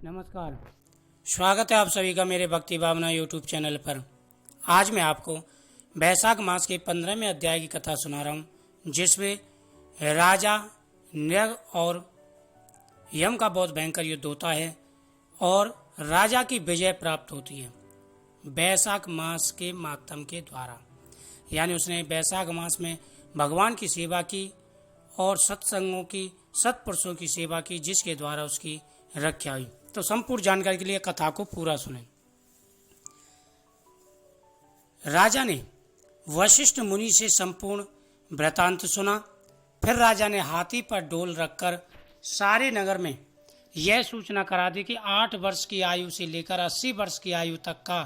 नमस्कार, स्वागत है आप सभी का मेरे भक्ति भावना यूट्यूब चैनल पर। आज मैं आपको वैशाख मास के 15वें अध्याय की कथा सुना रहा हूँ, जिसमें राजा नृग और यम का बहुत भयंकर युद्ध होता है और राजा की विजय प्राप्त होती है वैशाख मास के माध्यम के द्वारा। यानी उसने वैशाख मास में भगवान की सेवा की और सत्संगों की, सत्पुरुषों की सेवा की, जिसके द्वारा उसकी रक्षा हुई। तो संपूर्ण जानकारी के लिए कथा को पूरा सुनें। राजा ने वशिष्ठ मुनि से संपूर्ण वृतांत सुना। फिर राजा ने हाथी पर डोल रखकर सारे नगर में यह सूचना करा दी कि 8 वर्ष की आयु से लेकर 80 वर्ष की आयु तक का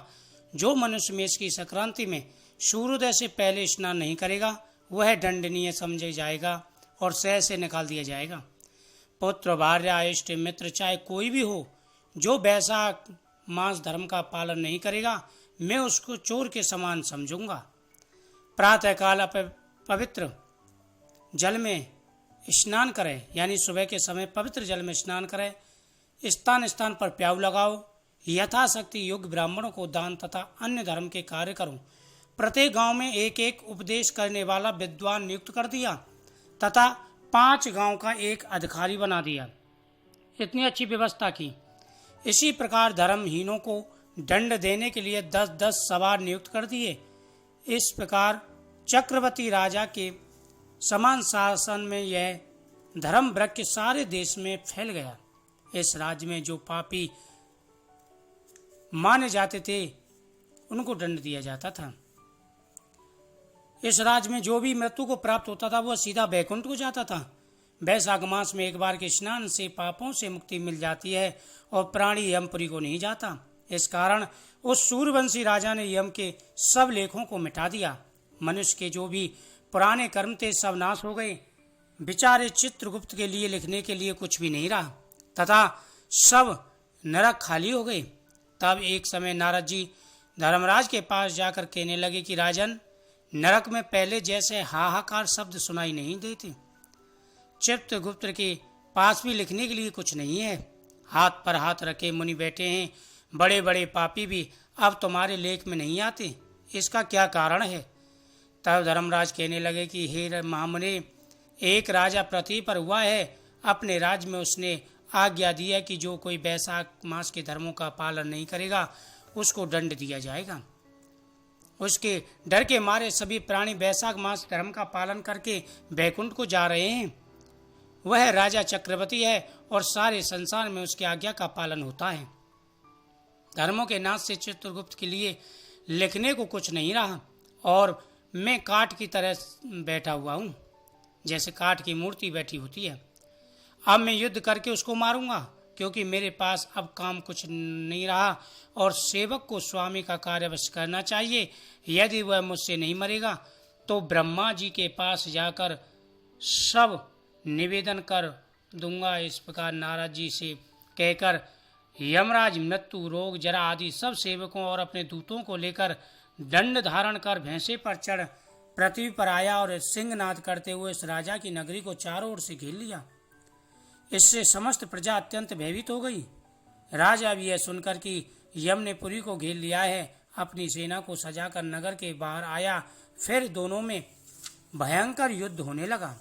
जो मनुष्य मेष की संक्रांति में सूर्योदय से पहले स्नान नहीं करेगा, वह दंडनीय समझा जाएगा और शहर से निकाल दिया जाएगा। पुत्र, भार्या, इष्ट मित्र, चाहे कोई भी हो, जो वैशाख मास धर्म का पालन नहीं करेगा, मैं उसको चोर के समान समझूंगा। प्रातःकाल पवित्र जल में स्नान करें, यानी सुबह के समय पवित्र जल में स्नान करें। स्थान स्थान पर प्याऊ लगाओ। यथाशक्ति योग्य ब्राह्मणों को दान तथा अन्य धर्म के कार्य करो। प्रत्येक गांव में एक एक उपदेश करने वाला विद्वान नियुक्त कर दिया तथा 5 गांव का एक अधिकारी बना दिया। इतनी अच्छी व्यवस्था की। इसी प्रकार धर्महीनों को दंड देने के लिए 10-10 सवार नियुक्त कर दिए। इस प्रकार चक्रवर्ती राजा के समान शासन में यह धर्म वृक्ष सारे देश में फैल गया। इस राज्य में जो पापी माने जाते थे, उनको दंड दिया जाता था। इस राज्य में जो भी मृत्यु को प्राप्त होता था, वह सीधा बैकुंठ को जाता था। वैशाख मास में एक बार के स्नान से पापों से मुक्ति मिल जाती है और प्राणी यमपुरी को नहीं जाता। इस कारण उस सूर्यवंशी राजा ने यम के सब लेखों को मिटा दिया। मनुष्य के जो भी पुराने कर्म थे, सब नाश हो गए। बेचारे चित्रगुप्त के लिए लिखने के लिए कुछ भी नहीं रहा तथा सब नरक खाली हो गए। तब एक समय नारद जी धर्मराज के पास जाकर कहने लगे कि राजन, नरक में पहले जैसे हाहाकार शब्द सुनाई नहीं देते। चित्रगुप्त के पास भी लिखने के लिए कुछ नहीं है। हाथ पर हाथ रखे मुनि बैठे हैं। बड़े बड़े पापी भी अब तुम्हारे लेख में नहीं आते। इसका क्या कारण है? तब धर्मराज कहने लगे कि हे महामुने, एक राजा पृथ्वी पर हुआ है। अपने राज्य में उसने आज्ञा दी है कि जो कोई वैशाख मास के धर्मों का पालन नहीं करेगा, उसको दंड दिया जाएगा। उसके डर के मारे सभी प्राणी वैशाख मास धर्म का पालन करके बैकुंठ को जा रहे हैं। वह राजा चक्रवर्ती है और सारे संसार में उसकी आज्ञा का पालन होता है। धर्मों के नाश से चित्रगुप्त के लिए लिखने को कुछ नहीं रहा और मैं काठ की तरह बैठा हुआ हूँ, जैसे काठ की मूर्ति बैठी होती है। अब मैं युद्ध करके उसको मारूंगा, क्योंकि मेरे पास अब काम कुछ नहीं रहा और सेवक को स्वामी का कार्य अवश्य करना चाहिए। यदि वह मुझसे नहीं मरेगा तो ब्रह्मा जी के पास जाकर सब निवेदन कर दूंगा। इस प्रकार नारद जी से कहकर यमराज मृत्यु, रोग, जरा आदि सब सेवकों और अपने दूतों को लेकर दंड धारण कर भैंसे पर चढ़ पृथ्वी पर आया और सिंहनाद करते हुए इस राजा की नगरी को चारों ओर से घेर लिया। इससे समस्त प्रजा अत्यंत भयभीत हो गई। राजा भी यह सुनकर कि यम ने पुरी को घेर लिया है, अपनी सेना को सजाकर नगर के बाहर आया। फिर दोनों में भयंकर युद्ध होने लगा।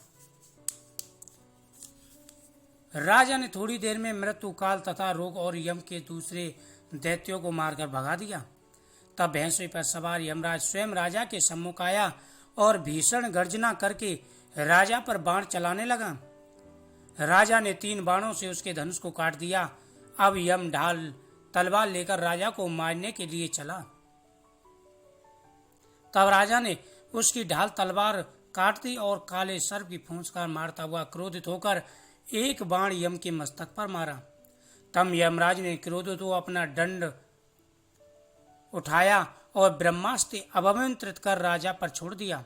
राजा ने थोड़ी देर में मृत्यु, काल तथा रोग और यम के दूसरे दैत्यों को मारकर भगा दिया। तब भैंसे पर सवार यमराज स्वयं राजा के सम्मुख आया और भीषण गर्जना करके राजा पर बाण चलाने लगा। राजा ने 3 बाणों से उसके धनुष को काट दिया। अब यम ढाल तलवार लेकर राजा को मारने के लिए चला। तब राजा ने उसकी ढाल तलवार काट दी और काले सर्प की फूंस कर मारता हुआ क्रोधित होकर एक बाण यम के मस्तक पर मारा। तब यमराज ने क्रोधित हो अपना दंड उठाया और ब्रह्मास्त्र अभिमंत्रित कर राजा पर छोड़ दिया।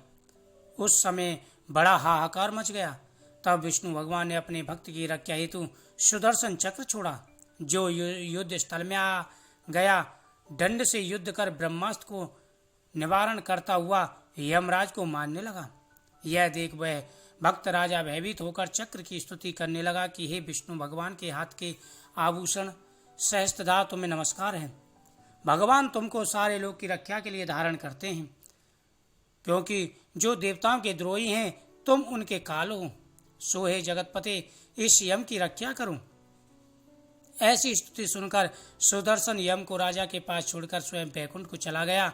उस समय बड़ा हाहाकार मच गया। तब विष्णु भगवान ने अपने भक्त की रक्षा हेतु सुदर्शन चक्र छोड़ा, जो युद्ध स्थल में आ गया। दंड से युद्ध कर ब्रह्मास्त्र को निवारण करता हुआ यमराज को मारने लगा। यह देख वह भक्त राजा भयभीत होकर चक्र की स्तुति करने लगा कि हे विष्णु भगवान के हाथ के आभूषण, सहस्त्रधार तुम्हें नमस्कार है। भगवान तुमको सारे लोग की रक्षा के लिए धारण करते हैं, क्योंकि जो देवताओं के द्रोही हैं तुम उनके काल हो। सो हे जगतपते, इस यम की रक्षा करो। ऐसी स्तुति सुनकर सुदर्शन यम को राजा के पास छोड़कर स्वयं बैकुंठ को चला गया।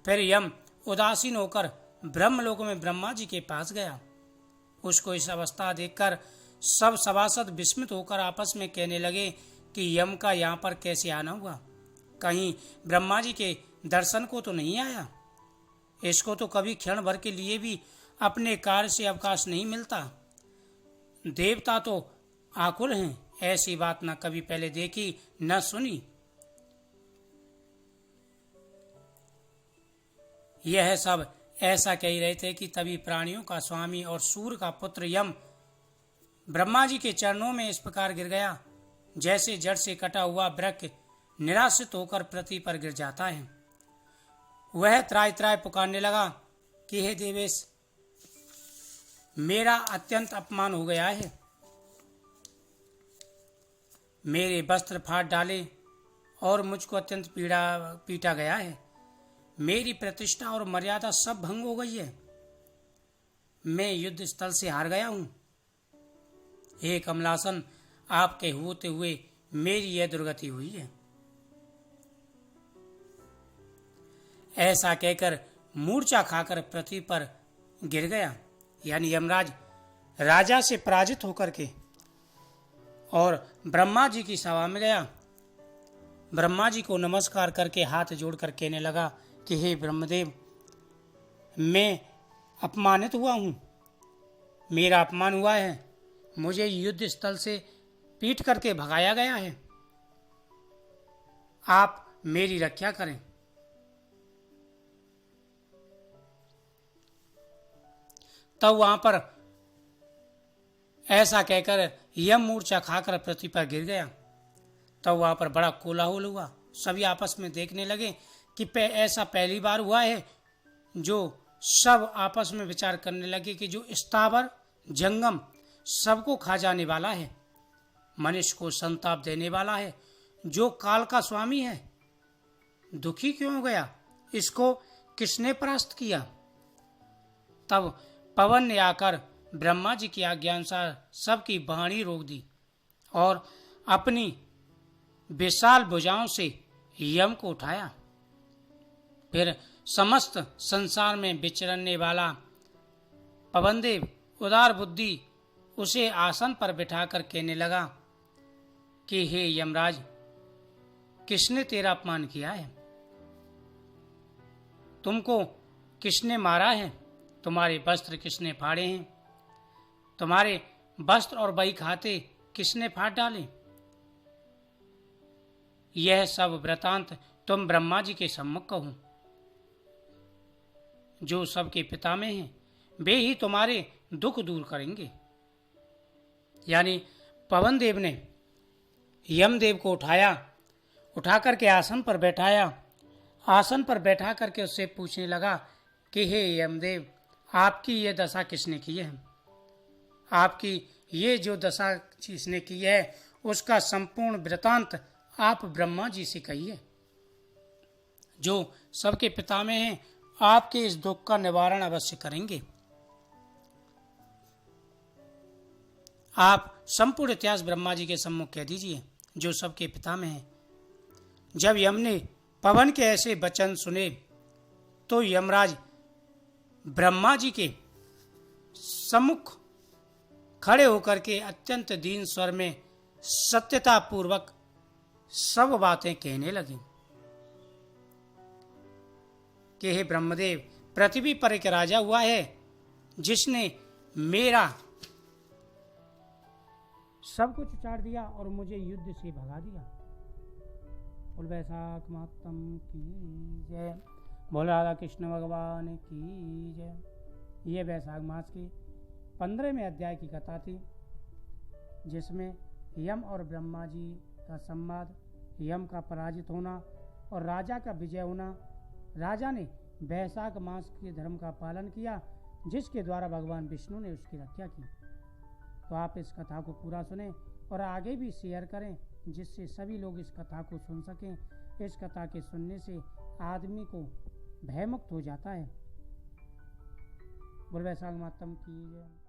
फिर यम उदासीन होकर ब्रह्मलोक में ब्रह्मा जी के पास गया। उसको इस अवस्था देखकर सब सभासद विस्मित होकर आपस में कहने लगे कि यम का यहाँ पर कैसे आना हुआ? कहीं ब्रह्मा जी के दर्शन को तो नहीं आया? इसको तो कभी क्षण भर के लिए भी अपने कार्य से अवकाश नहीं मिलता। देवता तो आकुल हैं, ऐसी बात न कभी पहले देखी न सुनी। यह सब ऐसा कह रहे थे कि तभी प्राणियों का स्वामी और सूर्य का पुत्र यम ब्रह्मा जी के चरणों में इस प्रकार गिर गया, जैसे जड़ से कटा हुआ वृक्ष निराश्रित होकर पृथ्वी पर गिर जाता है। वह त्राय त्राय पुकारने लगा कि हे देवेश, मेरा अत्यंत अपमान हो गया है। मेरे वस्त्र फाड़ डाले और मुझको अत्यंत पीटा गया है। मेरी प्रतिष्ठा और मर्यादा सब भंग हो गई है। मैं युद्ध स्थल से हार गया हूं। हे कमलासन, आपके होते हुए मेरी यह दुर्गति हुई है। ऐसा कहकर मूर्छा खाकर पृथ्वी पर गिर गया। यानी यमराज राजा से पराजित होकर के और ब्रह्मा जी की सभा में गया। ब्रह्मा जी को नमस्कार करके हाथ जोड़कर कहने लगा कि हे ब्रह्मदेव, मैं अपमानित हुआ हूँ, मेरा अपमान हुआ है, मुझे युद्ध स्थल से पीट करके भगाया गया है, आप मेरी रक्षा करें। तब वहां पर ऐसा कहकर यम मूर्छा खाकर पृथ्वी पर गिर गया। तब वहां पर बड़ा कोलाहल हुआ। सभी आपस में देखने लगे कि ऐसा पहली बार हुआ है। जो सब आपस में विचार करने लगे कि जो स्थावर जंगम सबको खा जाने वाला है, मनुष्य को संताप देने वाला है, जो काल का स्वामी है, दुखी क्यों हो गया? इसको किसने परास्त किया? तब पवन ने आकर ब्रह्मा जी की आज्ञा अनुसार सबकी वाणी रोक दी और अपनी विशाल भुजाओं से यम को उठाया। फिर समस्त संसार में विचरने वाला पवनदेव उदार बुद्धि उसे आसन पर बिठाकर कहने लगा कि हे यमराज, किसने तेरा अपमान किया है? तुमको किसने मारा है? तुम्हारे वस्त्र किसने फाड़े हैं? तुम्हारे वस्त्र और बही खाते किसने फाड़ डाले? यह सब वृतांत तुम ब्रह्मा जी के सम्मुख कहो। जो सबके पिता में हैं, वे ही तुम्हारे दुख दूर करेंगे। यानी पवन देव ने यमदेव को उठा करके आसन पर बैठाया। आसन पर बैठा करके उससे पूछने लगा कि हे यमदेव, आपकी ये दशा किसने की है? आपकी ये जो दशा जिसने की है उसका संपूर्ण वृतांत आप ब्रह्मा जी से कहिए। जो सबके पिता में हैं, आपके इस दुख का निवारण अवश्य करेंगे। आप संपूर्ण इतिहास ब्रह्मा जी के सम्मुख कह दीजिए, जो सबके पिता में है। जब यम ने पवन के ऐसे वचन सुने तो यमराज ब्रह्मा जी के सम्मुख खड़े होकर के अत्यंत दीन स्वर में सत्यता पूर्वक सब बातें कहने लगे कि हे ब्रह्मदेव, पृथ्वी पर एक राजा हुआ है जिसने मेरा सब कुछ चाट दिया और मुझे युद्ध से भगा दिया। बोल वैशाख मातम की जय, बोल राधा कृष्ण भगवान की जय। ये वैशाख मास की 15वें अध्याय की कथा थी, जिसमें यम और ब्रह्मा जी का संवाद, यम का पराजित होना और राजा का विजय होना। राजा ने वैशाख मास के धर्म का पालन किया, जिसके द्वारा भगवान विष्णु ने उसकी रक्षा की। तो आप इस कथा को पूरा सुने और आगे भी शेयर करें जिससे सभी लोग इस कथा को सुन सकें। इस कथा के सुनने से आदमी को भयमुक्त हो जाता है। बोल वैशाख मातम की जय।